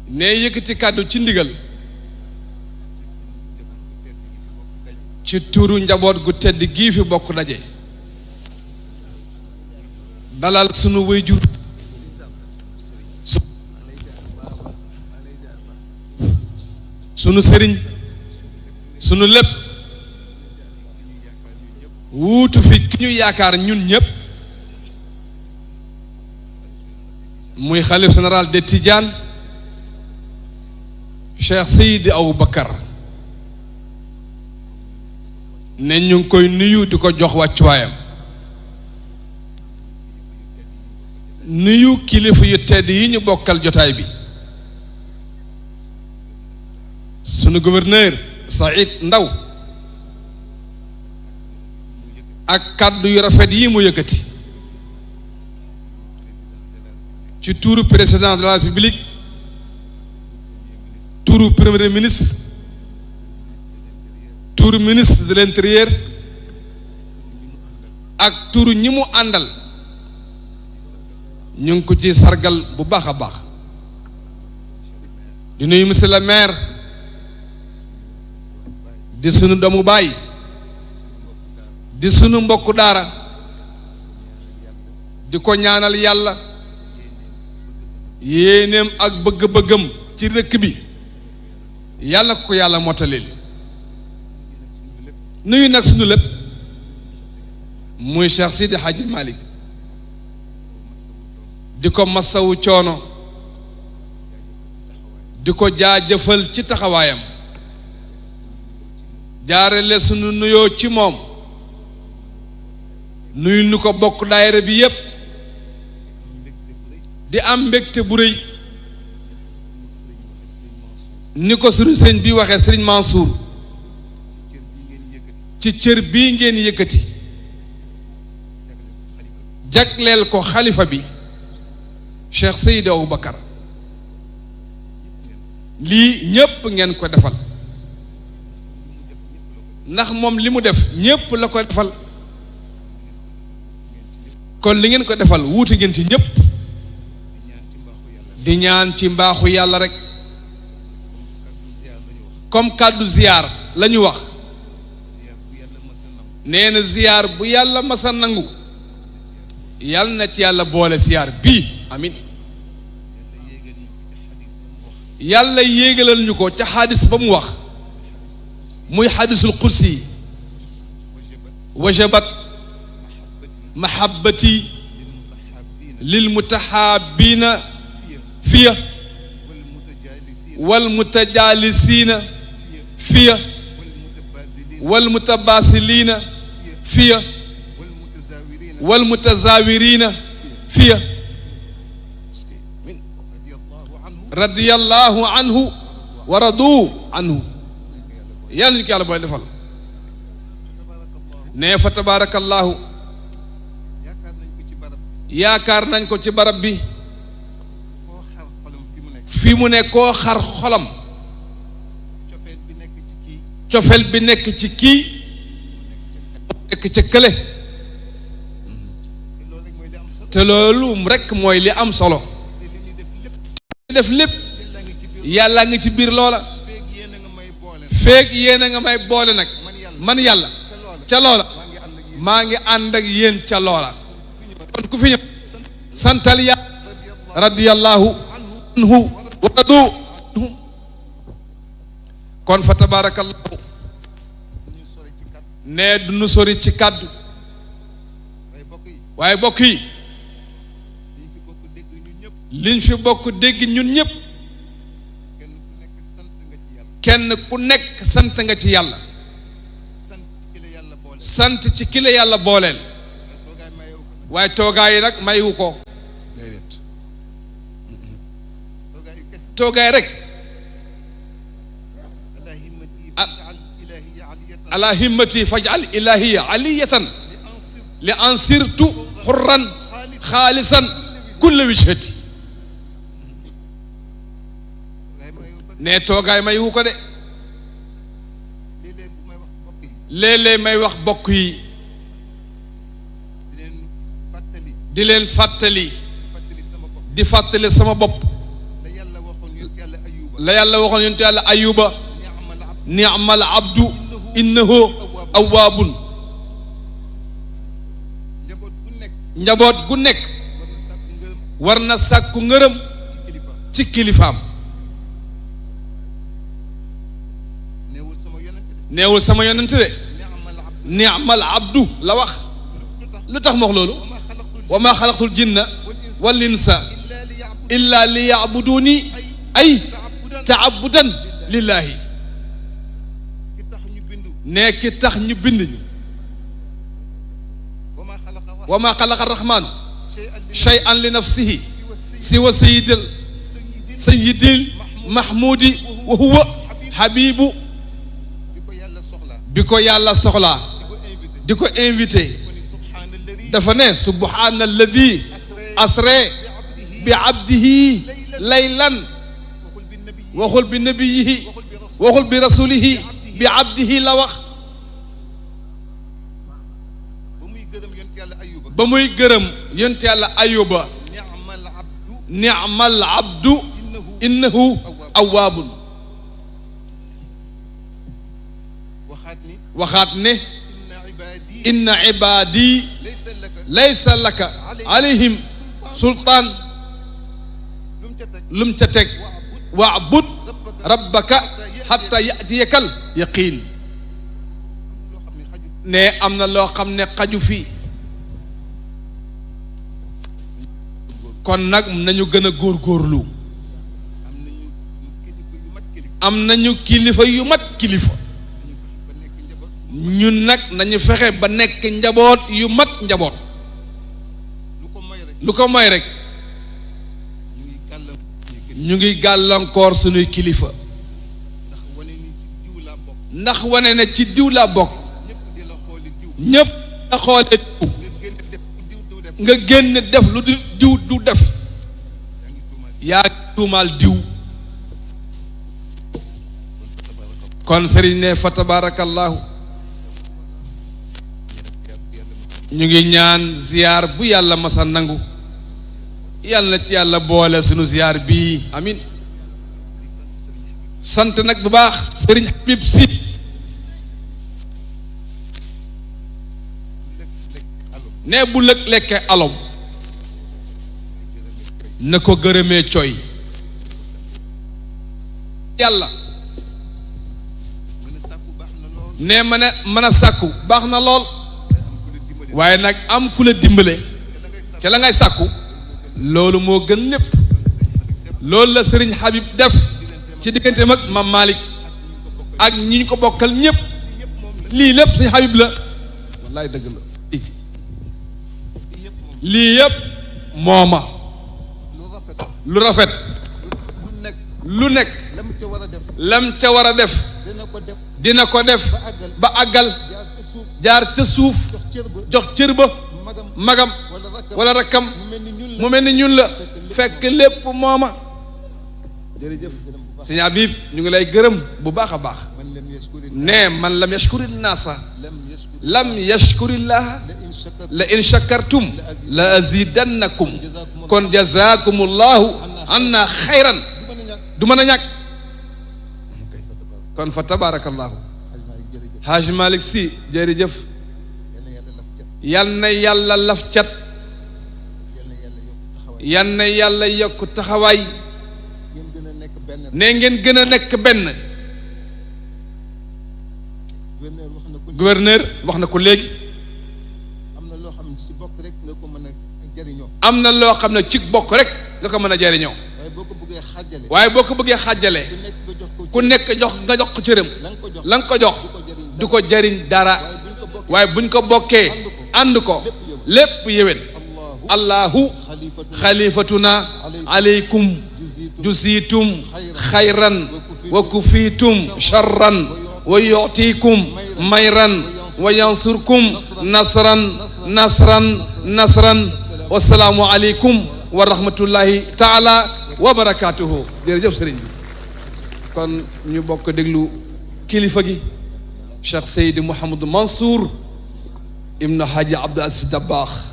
ne yëkkati kàddu ci ndigal ci turu njaboot gu tedd gii fi bokk daje dalal sunu wayjur sunu sëriñ sunu lépp wuutu fi ki ñu yaakaar ñun ñëpp muy xalif général de Tidiane Cheikh Seydi Aboubacar ne ñu ngi koy nuyu di ko jox wàccuwaayam nuyu kilifa yu tedd yi ñu bokkal jotaay bi sunu gouverneur Saïd Ndaw ak kàddu yu rafet yi mu yëkkati ci tuuru président de la République tuuru premier ministre tuuru ministre de l'intérieur ak tuuru ñi mu àndal ñu ngi ko ci sargal bu baax a baax di nuyu monsieur le maire di sunu doomu baay di sunu mbokku daara di ko ñaanal yàlla yéeneem ak bëgg-bëggam ci rëkk bi yàlla ko yàlla mottalil nuyu nag sunu lépp muy Cheikh Sidi Hadji Malick di ko masawu coono di ko jaajëfal ci taxawaayam jaarale sunu nuyoo ci moom nuyu nu ko bokk daayira bi yépp di am mbégte bu rëy ni ko sunu sëñ bi waxee sëriñ Mansour ci cër bii ngeen yëkkati jagleel ko xalifa bi Cheikh Seydi Aboubacar lii ñépp ngeen ko defal ndax moom li mu def ñépp la ko defal kon li ngeen ko defal wuuti ngeen ci ñépp di ñaan ci mbaaxu yàlla rek comme kàddu ziar la ñu wax nee na ziar bu yàlla masa nangu yàlla na ci yàlla boole ziar bii amin yàlla yéegalal ñu ko ca xadis ba mu wax muy xadisul qudsi wajabat mahabbati lil mutahabina fiya wal mutajalisina fiya wal mutabasilina fiya wal mutazawirina fiya radiyallahu anhu wa radu anhu yàlla ñu ko yàlla booy defal nee fa tabarakallahu yaakaar nañ ko ci barab bi fi mu ne koo xar xolam cofeel bi nekk ci kii nekk ca kële te loolu rek mooy li am solo def lépp yàlla ngi ci biir loola feeg yéen a nga may boole nag man yàlla ca loola maa ngi ànd ak yéen ca loola kon ku fi ñëw santal yàlla radiyallahu anhu wa radu kon fa tabarakallahu ne du nu sori ci kàddu waaye bokk yi liñ fi bokk dégg ñun ñëpp kenn ku nekk sant nga ci yàlla sant ci ki la yàlla booleel waaye toogaay yi nag mayu ko toogaay rek ala himmati faj'al ilahiya aliyatan li ansirtu xurran xaalisan kulle wijhati ne toogaay mayu ko de léeg-léeg may wax bokk yi di leen fàttali di fàttali sama bopp la yàlla waxoon yonent yàlla ayuba ni'mal abdu innahu awwaabun njaboot gu nekk war na sàkku ngërëm ci kilifaam neewul sama yonent de ni'mal abdu la wax lu tax ma wax loolu wa ma xalaqtul jinna wal insa illa li ya'buduni ay ta'abbudan lillahi ne ki tax ñu bind ñu wa ma xalaqa rahmaanu shay'an li nafsihi siwa sayyidil mahmudi wa huwa habibu bi ko yàlla soxlaa di ko invité dafa ne subhaana alladi asra bi abdihi laylan waxul bi nabiyihi waxul bi rasulihi bi abdihi la wax ba muy gërëm yonent yàlla ayuba ni'mal abdu innahu awwaabun waxaat ne inna ibaadi laysa laka alayhim sultaan lum ca teg wa'bud rabbaka hatta ya'tiyakal yaqiin ne am na loo xam ne xaju fi kon nag nañu gën a góorgóorlu am nañu kilifa yu mat kilifa ñun nag nañu fexe ba nekk njaboot yu mat njaboot lu ko moy rek ñu ngi gàllankoor suñuy kilifa ndax wane ne ci diw laa bokk ñépp a xoole diw nga génn def lu diw du def yaa tuumaal diw kon sëriñ ne fa tabarakallahu ñu ngi ñaan ziar bu yàlla masa nangu yàlla ci yàlla boole sunu ziar bii amin sant nag bu baax sëriñ Habib si ne bu lëg lekke alom na ko gërëmee coy yàlla ne mën a sàkku baax na lool waaye nag am ku la dimbale ca la ngay sàkku loolu moo gën lépp loolu la sëriñ Habib def ci diggante mag Mam Malick ak ñi ñu ko bokkal ñëpp lii lépp sëriñ Habib la wallaay dëgg la lii yëpp mooma lu rafet lu nekk lam ca war a def dina ko def ba àggal jaar ca suuf jox cër ba magam wala rakkam mu mel ni ñun la fekk lépp mooma jërëjëf sëñ Habib ñu ngi lay gërëm bu baax a baax ne man lam yashkuri naasa lam yashkurillaha la in shakartum la azidannakum kon jazakumullahu anna xayran du mën a ñàkk kon fa tabarakallahu Haaj Malick Sy jërëjëf yal na yàlla laf cat yal na yàlla yokk taxawaay ne ngeen gën a nekk benn gouverneur wax na ko léegi am na loo xam ne ci bokk rek nga ko mën a jariñoo waaye boo ko bëggee xàjjale ku nekk jox nga jox ko cëram la nga ko jox du ko jariñ dara waaye buñ ko bokkee ànd ko lépp yéwén allahu xalifatuna aleykum jusiitum xayran wa kufiitum charran wa yu'tikum mayran wa yansurkum nasran wassalaamu aleykum wa rahmatullahi taala wa barakatuhu jërëjëf sëriñ bi kon ñu bokk déglu kilifa gi Cheikh Seydi Mouhamadou Mansour ibnu Haji Abdou Aziz Dabakh